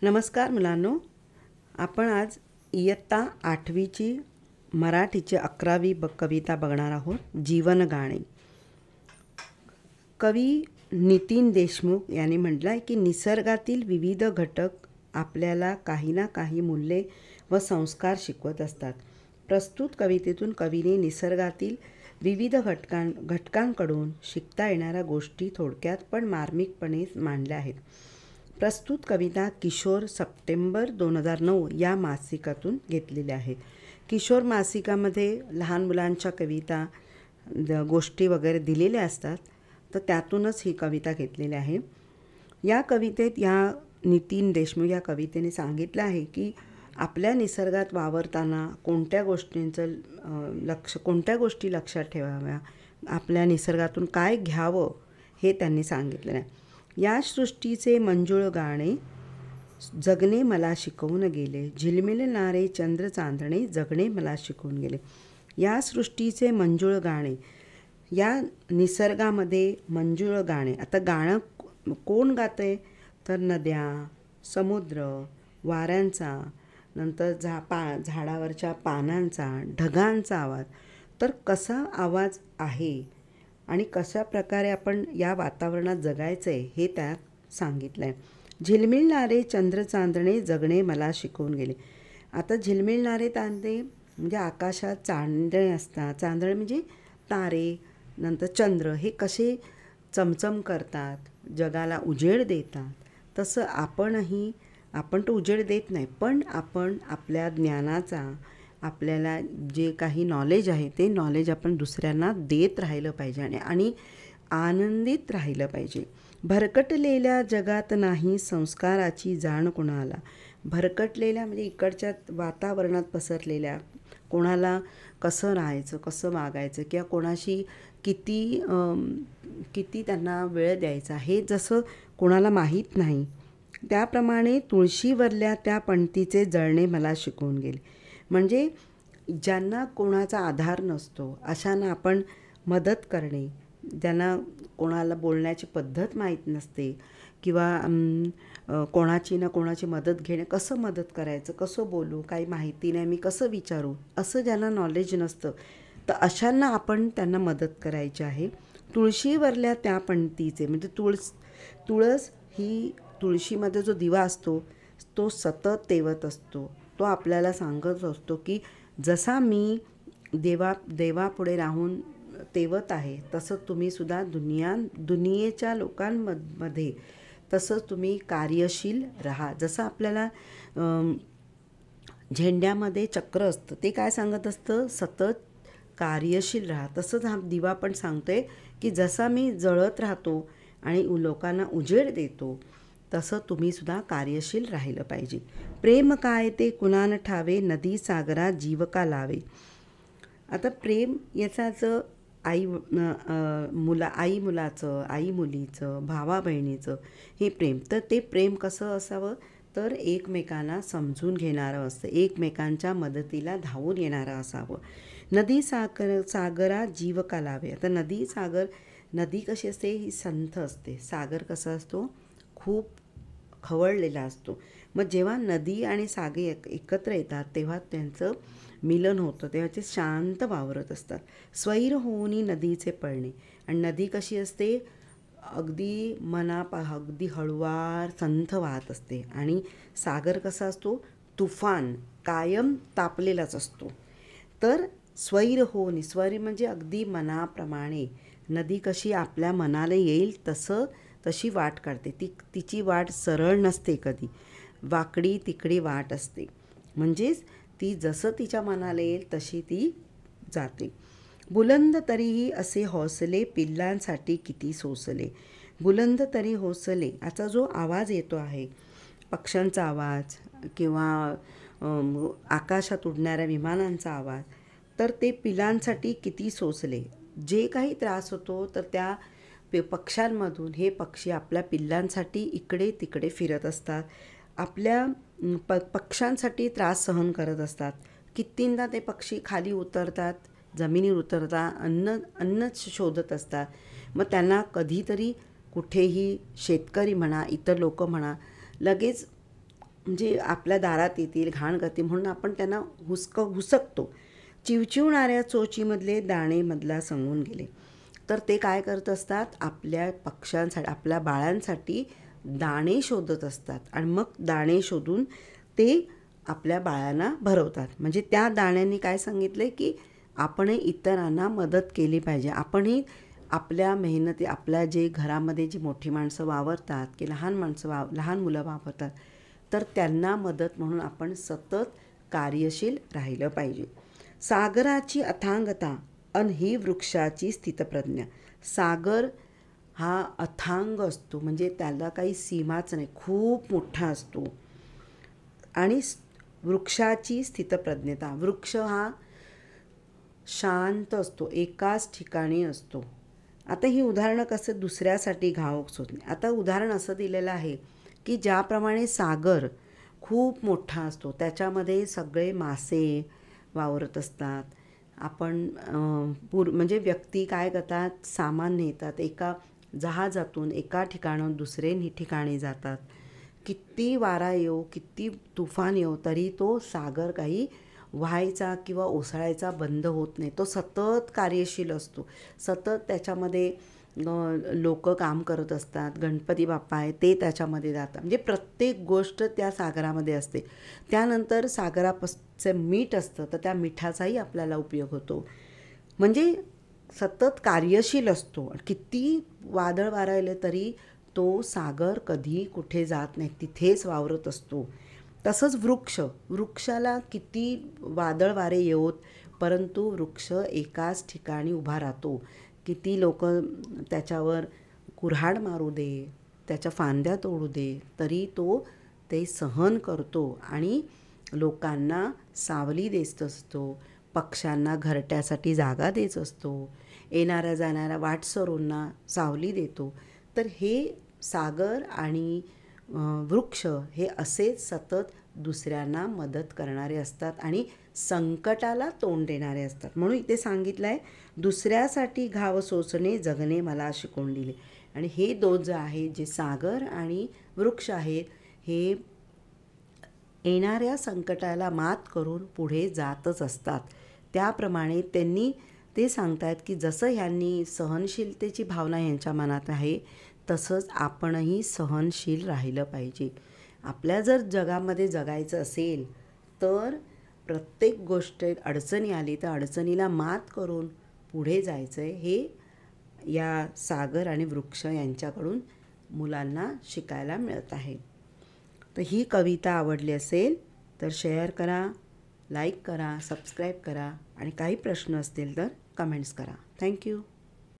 नमस्कार मुलांनो, आपण आज इयत्ता 8वीची मराठीची 11वी कविता बघणार आहोत. जीवन गाणे. कवी नितीन देशमुख यांनी म्हटलं आहे की निसर्गातील विविध घटक आपल्याला काही ना काही मूल्ये व संस्कार शिकवत असतात. प्रस्तुत कवितेतून कवीने निसर्गातील विविध घटकांकडून शिकता येणाऱ्या गोष्टी थोडक्यात पण मार्मिकपणे मांडल्या आहेत. प्रस्तुत कविता किशोर सप्टेंबर 2009 या मासिकातून घेतलेल्या आहेत. किशोर मासिकामध्ये लहान मुलांच्या कविता गोष्टी वगैरे दिलेल्या असतात, तर त्यातूनच ही कविता घेतलेली आहे. या कवितेत या नितीन देशमुख या कवितेने सांगितलं आहे की आपल्या निसर्गात वावरताना कोणत्या गोष्टी लक्षात ठेवाव्या, आपल्या निसर्गातून काय घ्यावं हे त्यांनी सांगितलेलं आहे. या सृष्टीचे मंजुळ गाणे जगणे मला शिकवून गेले, झिलमिलणारे चंद्र चांदणे जगणे मला शिकवून गेले. या सृष्टीचे मंजुळ गाणे, या निसर्गामध्ये मंजुळ गाणे. आता गाणं कोण गातं तर नद्या, समुद्र, वाऱ्यांचा, नंतर झाडावरच्या पानांचा, ढगांचा आवाज. तर कसा आवाज आहे आणि कशा प्रकारे आपण या वातावरणात जगायचं आहे हे त्यात सांगितलं आहे. झिलमिलणारे चंद्र चांदणे जगणे मला शिकवून गेले. आता झिलमिलणारे तांदे म्हणजे आकाशात चांदणे असतात. चांदणे म्हणजे तारे, नंतर चंद्र हे कसे चमचम करतात, जगाला उजेड देतात. तसं आपण तो उजेड देत नाही, पण आपण आपल्या ज्ञानाचा, आपल्याला जे काही नॉलेज आहे ते नॉलेज आपण दुसऱ्यांना देत राहिलं पाहिजे आणि आनंदित राहिलं पाहिजे. भरकटलेल्या जगात नाही संस्काराची जाण कोणाला. भरकटलेल्या म्हणजे इकडच्या वातावरणात पसरलेल्या, कोणाला कसं राहायचं, कसं वागायचं किंवा कोणाशी किती त्यांना वेळ द्यायचा हे जसं कोणाला माहीत नाही, त्याप्रमाणे तुळशीवरल्या त्या पणतीचे जळणे मला शिकवून गेले. म्हणजे ज्यांना कोणाचा आधार नसतो अशांना आपण मदत करणे, ज्यांना कोणाला बोलण्याची पद्धत माहीत नसते किंवा कोणाची मदत घेणे, कसं मदत करायचं, कसं बोलू, काही माहिती नाही, मी कसं विचारू, असं ज्यांना नॉलेज नसतं तर अशांना आपण त्यांना मदत करायची आहे. तुळशीवरल्या त्या पणतीचे म्हणजे तुळस ही तुळशीमध्ये जो दिवा असतो तो सतत तेवत असतो. तो आपल्याला सांगत असतो की जसा मी देवापुढे राहून तेवत आहे तसं तुम्हीसुद्धा दुनियेच्या लोकांमध्ये तसंच तुम्ही कार्यशील राहा. जसं आपल्याला झेंड्यामध्ये चक्र असतं ते काय सांगत असतं, सतत कार्यशील राहा. तसंच हा दिवा पण सांगतोय की जसा मी जळत राहतो आणि लोकांना उजेड देतो तसं तुम्हीसुद्धा कार्यशील राहिलं पाहिजे. प्रेम काय ते कुणान ठावे, नदी सागरात जीव का लावे. आता प्रेम याचाच आई मुलाचं, आई मुलीचं, भावा बहिणीचं हे प्रेम. तर ते प्रेम कसं असावं तर एकमेकांना समजून घेणारं असतं, एकमेकांच्या मदतीला धावून येणारं असावं. नदी सागरात जीव का लावे. आता नदी कशी असते, ही संथ असते. सागर कसा असतो, खूप खवळलेला असतो. मग जेव्हा नदी आणि सागर एकत्र येतात तेव्हा त्यांचं मिलन होतं, तेव्हा ते शांत वावरत असतात. स्वैर होऊनी नदीचे पळणे. आणि नदी कशी असते, अगदी अगदी हळुवार संथ वाहत असते. आणि सागर कसा असतो, तुफान कायम तापलेलाच असतो. तर स्वैर होऊनी, स्वैर म्हणजे अगदी मनाप्रमाणे. नदी कशी आपल्या मनाला येईल तशी वाट काढते. तिची वाट सरळ नसते, कधी वाकडी तिकडी वाट असते. म्हणजेच ती जसं तिच्या मनाला येईल तशी ती जाते. बुलंद तरीही असे हौसले, पिल्लांसाठी किती सोसले. बुलंद तरी हौसले, याचा जो आवाज येतो आहे, पक्ष्यांचा आवाज किंवा आकाशात उडणाऱ्या विमानांचा आवाज, तर ते पिलांसाठी किती सोसले. जे काही त्रास होतो तर त्या पक्ष्यांमधून हे पक्षी आपल्या पिल्लांसाठी इकडे तिकडे फिरत असतात, आपल्या पक्ष्यांसाठी त्रास सहन करत असतात. कितींदा ते पक्षी खाली उतरतात, जमिनीवर उतरतात, अन्नच शोधत असतात. मग त्यांना कधीतरी कुठेही शेतकरी म्हणा, इतर लोक म्हणा, लगेच म्हणजे आपल्या दारात येतील, घाण करतील म्हणून आपण त्यांना हुसकतो. चिवचिवणाऱ्या चोचीमधले दाणे मधला सांगून गेले. तर ते काय करत असतात, आपल्या पक्ष्यांसाठी, आपल्या बाळांसाठी दाणे शोधत असतात आणि मग दाणे शोधून ते आपल्या बाळांना भरवतात. म्हणजे त्या दाण्यांनी काय सांगितलं की आपणही इतरांना मदत केली पाहिजे. आपणही आपल्या मेहनती, आपल्या जे घरामध्ये जी मोठी माणसं वावरतात की लहान लहान मुलं वावरतात, तर त्यांना मदत म्हणून आपण सतत कार्यशील राहिलं पाहिजे. सागराची अथांगता अन ही वृक्षाची स्थितप्रज्ञा. सागर हा अथांग असतो, म्हणजे त्याला काही सीमाच नाही, खूप मोठा असतो. आणि वृक्षाची स्थितप्रज्ञता, वृक्ष हा शांत असतो, एकाच ठिकाणी असतो. आता ही उदाहरणं कसं दुसऱ्यासाठी घाव शोधणे. आता उदाहरण असं दिलेलं आहे की ज्याप्रमाणे सागर खूप मोठा असतो, त्याच्यामध्ये सगळे मासे वावरत असतात. आपण म्हणजे व्यक्ती काय करतात, सामान नेतात, एका जहाजातून एका ठिकाणाहून दुसरे ठिकाणी जातात. किती वारा येऊ, किती तुफान येऊ, तरी तो सागर काही व्हायचा किंवा ओसळायचा बंद होत नाही. तो सतत कार्यशील असतो. सतत त्याच्यामध्ये लोक काम करत असतात. गणपती बाप्पा आहे ते त्याच्यामध्ये जातात. म्हणजे प्रत्येक गोष्ट त्या सागरामध्ये असते. त्यानंतर सागराचं मीठ असतं, तर त्या मिठाचाही आपल्याला उपयोग होतो. म्हणजे सतत कार्यशील असतो. किती वादळ वारा आले तरी तो सागर कधी कुठे जात नाही, तिथेच वावरत असतो. तसंच वृक्षाला किती वादळ वारे येवोत, परंतु वृक्ष एकाच ठिकाणी उभा राहतो. किती लोक त्याच्यावर कुऱ्हाड मारू दे, त्याच्या फांद्या तोडू दे, तरी तो ते सहन करतो आणि लोकांना सावली देत असतो, पक्ष्यांना घरट्यासाठी जागा देत असतो, येणाऱ्या जाणाऱ्या वाटसरूंना सावली देतो. तर हे सागर आणि वृक्ष हे असेच सतत दुसऱ्यांना मदत करणारे असतात आणि संकटाला तोंड देणारे असतात. म्हणून इथे सांगितलं आहे, दुसऱ्यासाठी घाव सोसणे जगणे मला शिकवून दिले. आणि हे दोन जे आहे, जे सागर आणि वृक्ष आहेत, हे येणाऱ्या संकटाला मात करून पुढे जातच असतात. त्याप्रमाणे त्यांनी ते सांगतात की जसं ह्यांनी सहनशीलतेची भावना यांच्या मनात आहे, तसंच आपणही सहनशील राहिलं पाहिजे. आपल्या जर जगामध्ये जगायचं असेल तर प्रत्येक गोष्ट अडचणी आली तर अडचणीला मात करून पुढे जायचं आहे. हे या सागर आणि वृक्ष यांच्याकडून मुलांना शिकायला मिळत आहे. तर ही कविता आवडली असेल तर शेअर करा, लाईक करा, सबस्क्राईब करा आणि काही प्रश्न असतील तर कमेंट्स करा. थँक्यू.